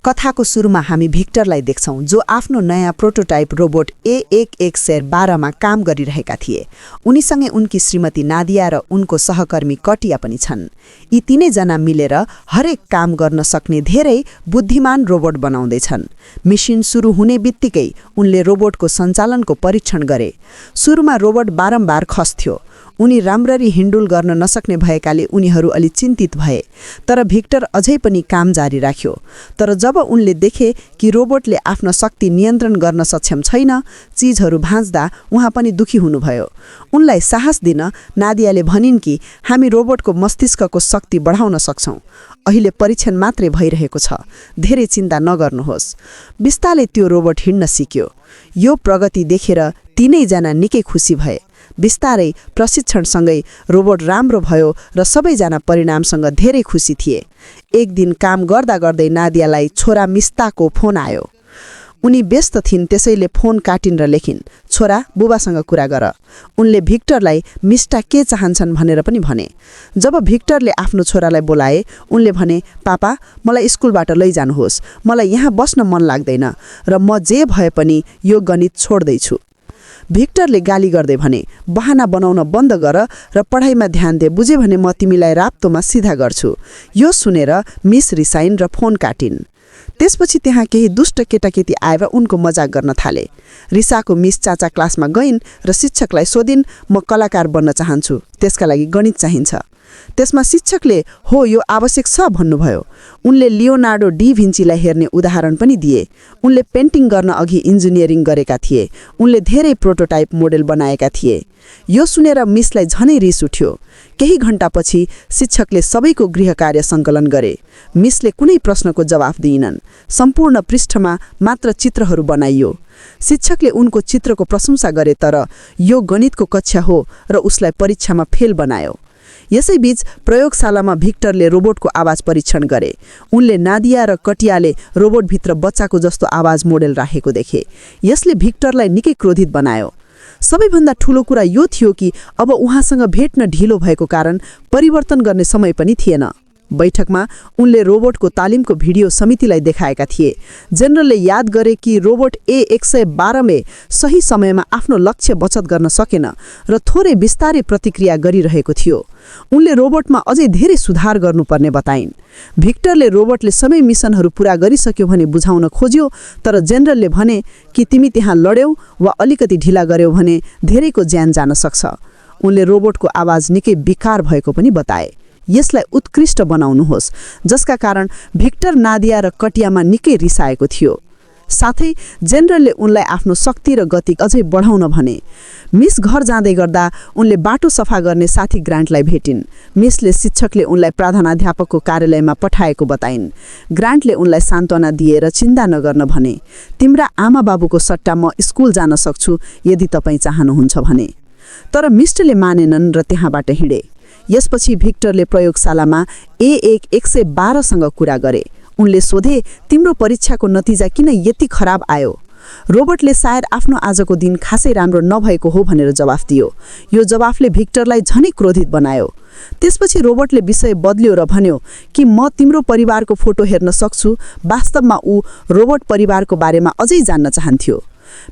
कथाको सुरुमा हामी भिक्टरलाई देख्छौं जो आफ्नो नयाँ प्रोटोटाइप रोबोट A1112 मा काम गरिरहेका थिए। उनीसँगै उनकी श्रीमती नादिया र उनको सहकर्मी कटिया पनि छन्। यी तीनैजना मिलेर हरेक काम गर्न सक्ने धेरै बुद्धिमान रोबोट बनाउँदैछन्। मिशन सुरु हुने बित्तिकै उनले रोबोटको सञ्चालनको परीक्षण गरे। सुरुमा रोबोट बारम्बार खस्थ्यो। उनी राम्ररी हिन्डुल गर्न नसक्ने भएकाले उनीहरू अलि चिन्तित भए। तर भिक्टर अझै पनि काम जारी राख्यो। तर जब उनले देखे कि रोबोटले आफ्नो शक्ति नियन्त्रण गर्न सक्षम छैन, चीजहरू भाँच्दा उहाँ पनि दुखी हुनुभयो। उनलाई साहस दिन नादियाले भनिन् कि हामी रोबोटको मस्तिष्कको शक्ति बढाउन सक्छौं। अहिले परीक्षण मात्रै भइरहेको छ, धेरै चिन्ता नगर्नुहोस्। बिस्तारै त्यो रोबोट हिँड्न सिक्यो। यो प्रगति देखेर तीनैजना निकै खुसी भए। बिस्तारै प्रशिक्षणसँगै रोबोट राम्रो भयो र सबैजना परिणामसँग धेरै खुसी थिए। एक दिन काम गर्दा गर्दै नादियालाई छोरा मिस्ताको फोन आयो। उनी व्यस्त थिइन्, त्यसैले फोन काटिन् र लेखिन्, छोरा बुबासँग कुरा गर। उनले भिक्टरलाई मिस्टा के चाहन्छन् भनेर पनि भने। जब भिक्टरले आफ्नो छोरालाई बोलाए, उनले भने, पापा मलाई स्कुलबाट लैजानुहोस्, मलाई यहाँ बस्न मन लाग्दैन र म जे भए पनि यो गणित छोड्दैछु। भिक्टरले गाली गर्दै भने, बहाना बनाउन बन्द गर र पढाइमा ध्यान दे, बुझे भने म तिमीलाई राप्तोमा सिधा गर्छु। यो सुनेर मिस रिसाइन् र फोन काटिन्। त्यसपछि त्यहाँ केही दुष्ट केटाकेटी आएर उनको मजाक गर्न थाले। रिसाको मिस चाचा क्लासमा गइन् र शिक्षकलाई सोधिन्, म कलाकार बन्न चाहन्छु, त्यसका लागि गणित चाहिन्छ। त्यसमा शिक्षकले हो यो आवश्यक छ भन्नुभयो। उनले लियोनार्डो डी भिन्चीलाई हेर्ने उदाहरण पनि दिए। उनले पेन्टिङ गर्न अघि इन्जिनियरिङ गरेका थिए। उनले धेरै प्रोटोटाइप मोडेल बनाएका थिए। यो सुनेर मिसलाई झनै रिस उठ्यो। केही घण्टापछि शिक्षकले सबैको गृह कार्य सङ्कलन गरे। मिसले कुनै प्रश्नको जवाफ दिइनन्। सम्पूर्ण पृष्ठमा मात्र चित्रहरू बनाइयो। शिक्षकले उनको चित्रको प्रशंसा गरे, तर यो गणितको कक्षा हो र उसलाई परीक्षामा फेल बनायो। यसैबीच प्रयोगशालामा भिक्टरले रोबोटको आवाज परीक्षण गरे। उनले नादिया र कटियाले रोबोटभित्र बच्चाको जस्तो आवाज मोडेल राखेको देखे। यसले भिक्टरलाई निकै क्रोधित बनायो। सबैभन्दा ठूलो कुरा यो थियो कि अब उहाँसँग भेट्न ढिलो भएको कारण परिवर्तन गर्ने समय पनि थिएन। बैठकमा उनले रोबोटको तालिमको भिडियो समितिलाई देखाएका थिए। जनरलले याद गरे कि रोबोट A112 सही समयमा आफ्नो लक्ष्य बचत गर्न सकेन र थोरै बिस्तारै प्रतिक्रिया गरिरहेको थियो। उनले रोबोटमा अझै धेरै सुधार गर्नुपर्ने बताइन्। भिक्टरले रोबोटले सबै मिसनहरू पूरा गरिसक्यो भने बुझाउन खोज्यो, तर जनरलले भने कि तिमी त्यहाँ लड्यौ वा अलिकति ढिला गर्यौ भने धेरैको ज्यान जान सक्छ। उनले रोबोटको आवाज निकै बेकार भएको पनि बताए। यसलाई उत्कृष्ट बनाउनुहोस्, जसका कारण भिक्टर, नादिया र कटियामा निकै रिसाएको थियो। साथै जनरलले उनलाई आफ्नो शक्ति र गति अझै बढाउन भने। मिस घर जाँदै गर्दा उनले बाटो सफा गर्ने साथी ग्रान्टलाई भेटिन्। मिसले शिक्षकले उनलाई प्रधानाध्यापकको कार्यालयमा पठाएको बताइन्। ग्रान्टले उनलाई सान्त्वना दिएर चिन्ता नगर्न भने। तिम्रा आमा बाबुको सट्टा म स्कुल जान सक्छु यदि तपाईँ चाहनुहुन्छ भने। तर मिस्टरले मानेनन् र त्यहाँबाट हिँडे। यसपछि भिक्टरले प्रयोगशालामा A112 सँग कुरा गरे। उनले सोधे, तिम्रो परीक्षाको नतिजा किन यति खराब आयो? रोबोटले सायद आफ्नो आजको दिन खासै राम्रो नभएको हो भनेर जवाफ दियो। यो जवाफले भिक्टरलाई झनै क्रोधित बनायो। त्यसपछि रोबोटले विषय बदल्यो र भन्यो कि म तिम्रो परिवारको फोटो हेर्न सक्छु। वास्तवमा ऊ रोबोट परिवारको बारेमा अझै जान्न चाहन्थ्यो।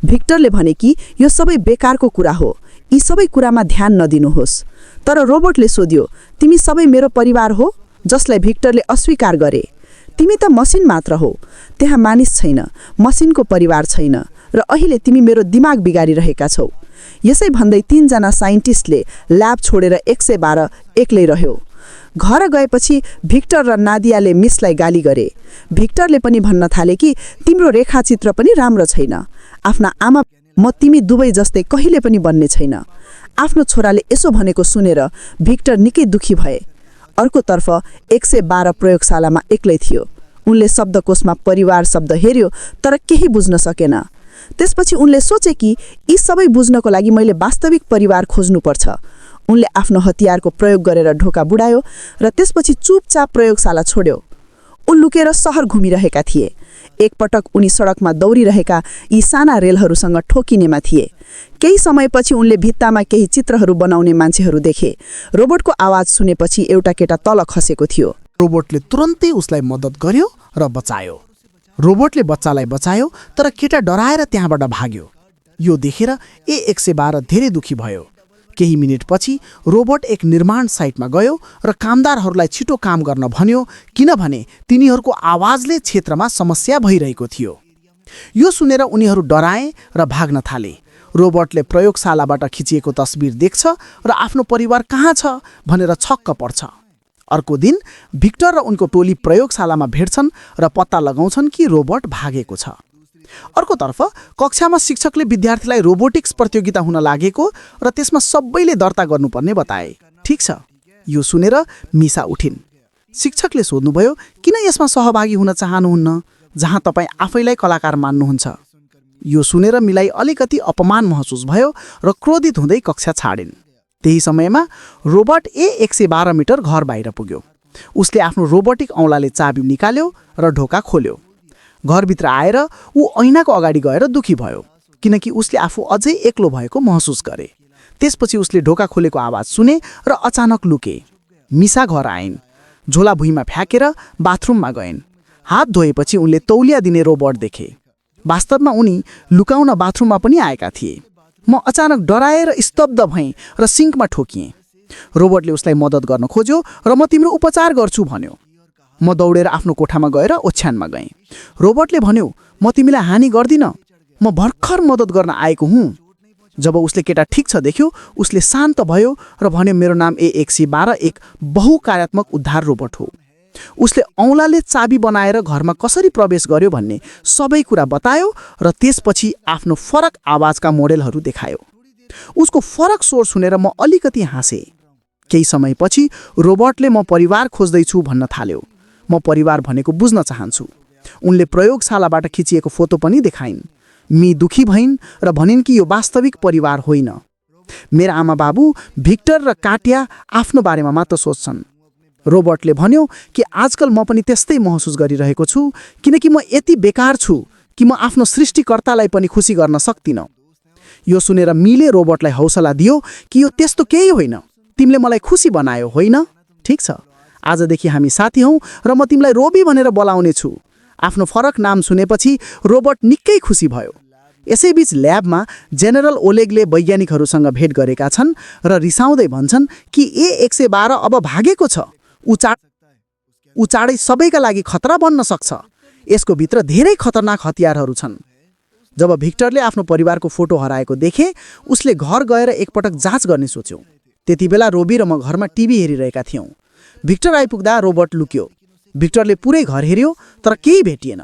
भिक्टरले भने कि यो सबै बेकारको कुरा हो, यी सबै कुरामा ध्यान नदिनुहोस्। तर रोबोटले सोध्यो, तिमी सबै मेरो परिवार हो? जसलाई भिक्टरले अस्वीकार गरे। तिमी त मसिन मात्र हो, त्यहाँ मानिस छैन, मसिनको परिवार छैन र अहिले तिमी मेरो दिमाग बिगारिरहेका छौ। यसै भन्दै तीनजना साइन्टिस्टले ल्याब छोडेर 112 एक्लै रह्यो। घर गएपछि भिक्टर र नादियाले मिसलाई गाली गरे। भिक्टरले पनि भन्न थाले कि तिम्रो रेखाचित्र पनि राम्रो छैन। आफ्ना आमा म तिमी दुवै जस्तै कहिले पनि बन्ने छैन। आफ्नो छोराले यसो भनेको सुनेर भिक्टर निकै दुखी भए। अर्कोतर्फ 112 प्रयोगशालामा एक्लै थियो। उनले शब्दकोशमा परिवार शब्द हेर्यो, तर केही बुझ्न सकेन। त्यसपछि उनले सोचे कि यी सबै बुझ्नको लागि मैले वास्तविक परिवार खोज्नुपर्छ। उनले आफ्नो हतियारको प्रयोग गरेर ढोका बुढायो र त्यसपछि चुपचाप प्रयोगशाला छोड्यो। उन लुकेर सहर घुमिरहेका थिए। एकपटक उनी सडकमा दौडिरहेका यी साना रेलहरूसँग ठोकिनेमा थिए। केही समयपछि उनले भित्तामा केही चित्रहरू बनाउने मान्छेहरू देखे। रोबोटको आवाज सुनेपछि एउटा केटा तल खसेको थियो। रोबोटले तुरन्तै उसलाई मद्दत गर्यो र बचायो। रोबोटले बच्चालाई बचायो, तर केटा डराएर त्यहाँबाट भाग्यो। यो देखेर A112 धेरै दुखी भयो। केही मिनेटपछि रोबोट एक निर्माण साइटमा गयो र कामदारहरूलाई छिटो काम गर्न भन्यो, किनभने तिनीहरूको आवाजले क्षेत्रमा समस्या भइरहेको थियो। यो सुनेर उनीहरू डराए र भाग्न थाले। रोबोटले प्रयोगशालाबाट खिचिएको तस्बिर देख्छ र आफ्नो परिवार कहाँ छ भनेर छक्क पर्छ। अर्को दिन भिक्टर र उनको टोली प्रयोगशालामा भेट्छन् र पत्ता लगाउँछन् कि रोबोट भागेको छ। अर्कोतर्फ कक्षामा शिक्षकले विद्यार्थीलाई रोबोटिक्स प्रतियोगिता हुन लागेको र त्यसमा सबैले दर्ता गर्नुपर्ने बताए। ठिक छ, यो सुनेर मिसा उठिन्। शिक्षकले सोध्नुभयो, किन यसमा सहभागी हुन चाहनुहुन्न जहाँ तपाईँ आफैलाई कलाकार मान्नुहुन्छ? यो सुनेर मिलाई अलिकति अपमान महसुस भयो र क्रोधित हुँदै कक्षा छाडिन्। त्यही समयमा रोबोट A112 मिटर घर बाहिर पुग्यो। उसले आफ्नो रोबोटिक औँलाले चाबी निकाल्यो र ढोका खोल्यो। घरभित्र आएर ऊ ऐनाको अगाडि गएर दुखी भयो, किनकि उसले आफू अझै एक्लो भएको महसुस गरे। त्यसपछि उसले ढोका खोलेको आवाज सुने र अचानक लुके। मिसा घर आइन्, झोला भुइँमा फ्याँकेर बाथरुममा गइन्। हात धोएपछि उनले तौलिया दिने रोबोट देखे। वास्तवमा उनी लुकाउन बाथरुममा पनि आएका थिए। म अचानक डराएर स्तब्ध भएँ र सिङ्कमा ठोकिएँ। रोबोटले उसलाई मद्दत गर्न खोज्यो र म तिम्रो उपचार गर्छु भन्यो। म दौडेर आफ्नो कोठामा गएर ओछ्यानमा गएँ। रोबोटले भन्यो, म तिमीलाई हानि गर्दिन, म भर्खर मद्दत गर्न आएको हुँ। जब उसले केटा ठिक छ देख्यो, उसले शान्त भयो र भन्यो, मेरो नाम A112 एक बहुकार्यात्मक उद्धार रोबोट हो। उसले औँलाले चाबी बनाएर घरमा कसरी प्रवेश गर्यो भन्ने सबै कुरा बतायो र त्यसपछि आफ्नो फरक आवाजका मोडेलहरू देखायो। उसको फरक स्वर सुनेर म अलिकति हाँसेँ। केही समयपछि रोबोटले म परिवार खोज्दैछु भन्न थाल्यो। म परिवार भनेको बुझ्न चाहन्छु। उनले प्रयोगशालाबाट खिचिएको फोटो पनि देखाइन्। मी दुखी भइन् र भनिन् कि यो वास्तविक परिवार होइन। मेरा आमा बाबु भिक्टर र काटिया आफ्नो बारेमा मात्र सोच्छन्। रोबोटले भन्यो कि आजकल म पनि त्यस्तै महसुस गरिरहेको छु, किनकि म यति बेकार छु कि म आफ्नो सृष्टिकर्तालाई पनि खुसी गर्न सक्दिनँ। यो सुनेर मीले रोबोटलाई हौसला दियो कि यो त्यस्तो केही होइन, तिमीले मलाई खुसी बनायो होइन? ठिक छ, आजदेखि हामी साथी हौँ र म तिमीलाई रोबी भनेर बोलाउने छु। आफ्नो फरक नाम सुनेपछि रोबोट निकै खुसी भयो। यसैबीच ल्याबमा जेनरल ओलेगले वैज्ञानिकहरूसँग भेट गरेका छन् र रिसाउँदै भन्छन् कि A112 अब भागेको छ। ऊ चाँडै सबैका लागि खतरा बन्न सक्छ। यसको भित्र धेरै खतरनाक हतियारहरू छन्। जब भिक्टरले आफ्नो परिवारको फोटो हराएको देखे, उसले घर गएर एकपटक जाँच गर्ने सोच्यो। त्यति बेला रोबी र म घरमा टिभी हेरिरहेका थियौँ। भिक्टर आइपुग्दा रोबोट लुक्यो। भिक्टरले पुरै घर हेऱ्यो, तर केही भेटिएन।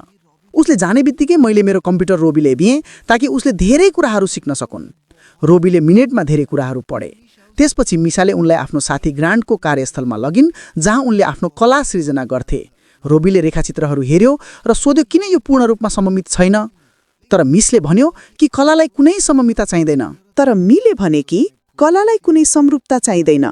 उसले जाने बित्तिकै मैले मेरो कम्प्युटर रोबीले दिएँ ताकि उसले धेरै कुराहरू सिक्न सकुन्। रोबीले मिनेटमा धेरै कुराहरू पढे। त्यसपछि मिसाले उनलाई आफ्नो साथी ग्रान्टको कार्यस्थलमा लगिन्, जहाँ उनले आफ्नो कला सृजना गर्थे। रोबीले रेखाचित्रहरू हेऱ्यो र सोध्यो किन यो पूर्ण रूपमा सममित छैन। तर मिसले भन्यो कि कलालाई कुनै सममिता चाहिँदैन। तर मीले भने कि कलालाई कुनै समरूपता चाहिँदैन,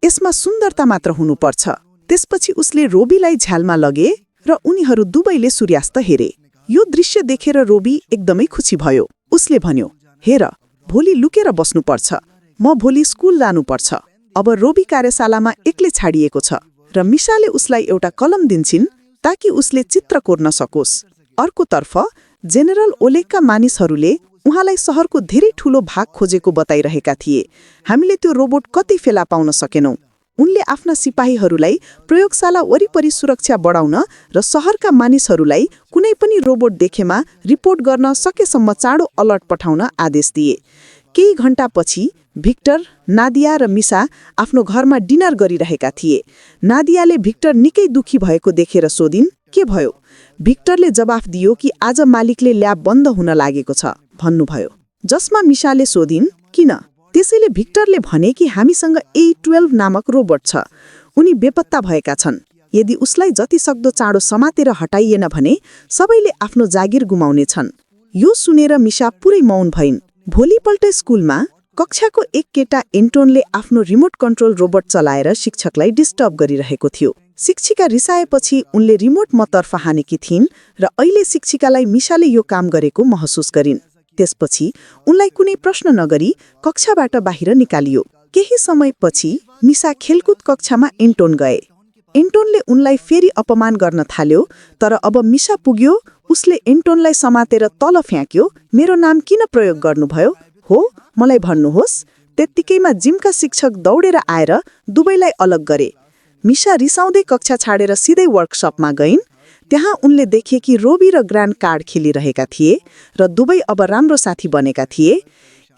यसमा सुन्दरता मात्र हुनुपर्छ। त्यसपछि उसले रोबीलाई झ्यालमा लगे र उनीहरू दुवैले सूर्यास्त हेरे। यो दृश्य देखेर रोबी एकदमै खुसी भयो। उसले भन्यो, हेर, भोलि लुकेर बस्नुपर्छ, म भोलि स्कुल जानुपर्छ। अब रोबी कार्यशालामा एक्लै छाडिएको छ र मिसाले उसलाई एउटा कलम दिन्छन् ताकि उसले चित्र कोर्न सकोस्। अर्कोतर्फ जेनरल ओलेगका मानिसहरूले उहाँलाई सहरको धेरै ठूलो भाग खोजेको बताइरहेका थिए। हामीले त्यो रोबोट कतै फेला पाउन सकेनौं। उनले आफ्ना सिपाहीहरूलाई प्रयोगशाला वरिपरि सुरक्षा बढाउन र सहरका मानिसहरूलाई कुनै पनि रोबोट देखेमा रिपोर्ट गर्न सकेसम्म चाँडो अलर्ट पठाउन आदेश दिए। केही घण्टापछि भिक्टर, नादिया र मिसा आफ्नो घरमा डिनर गरिरहेका थिए। नादियाले भिक्टर निकै दुखी भएको देखेर सोधिन्, के भयो? भिक्टरले जवाफ दियो कि आज मालिकले ल्याब बन्द हुन लागेको छ भन्नुभयो। जसमा मिसाले सोधिन्, किन? त्यसैले भिक्टरले भने कि हामीसँग A12 नामक रोबोट छ। उनी बेपत्ता भएका छन्। यदि उसलाई जति सक्दो चाँडो समातेर हटाइएन भने सबैले आफ्नो जागिर गुमाउने छन्। यो सुनेर मिसा पुरै मौन भइन्। भोलिपल्ट स्कुलमा कक्षाको एक केटा एन्टोनले आफ्नो रिमोट कन्ट्रोल रोबोट चलाएर शिक्षकलाई डिस्टर्ब गरिरहेको थियो। शिक्षिका रिसाएपछि उनले रिमोट मतर्फ हानेकी थिइन् र अहिले शिक्षिकालाई मिसाले यो काम गरेको महसुस गरिन्। त्यसपछि उनलाई कुनै प्रश्न नगरी कक्षाबाट बाहिर निकालियो। केही समयपछि मिसा खेलकुद कक्षामा एन्टोन गए। एन्टोनले उनलाई फेरि अपमान गर्न थाल्यो, तर अब मिसा पुग्यो, उसले एन्टोनलाई समातेर तल फ्याँक्यो। मेरो नाम किन प्रयोग गर्नुभयो? हो, मलाई भन्नुहोस्। त्यत्तिकैमा जिमका शिक्षक दौडेर आएर दुवैलाई अलग गरे। मिसा रिसाउँदै कक्षा छाडेर सिधै वर्कसपमा गइन्। त्यहाँ उनले देखे कि रोबी र ग्रान्ड कार्ड खेलिरहेका थिए र दुवै अब राम्रो साथी बनेका थिए।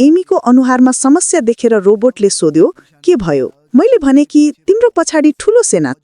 एमीको अनुहारमा समस्या देखेर रोबोटले सोध्यो, के भयो? मैले भने कि तिम्रो पछाडि ठूलो सेना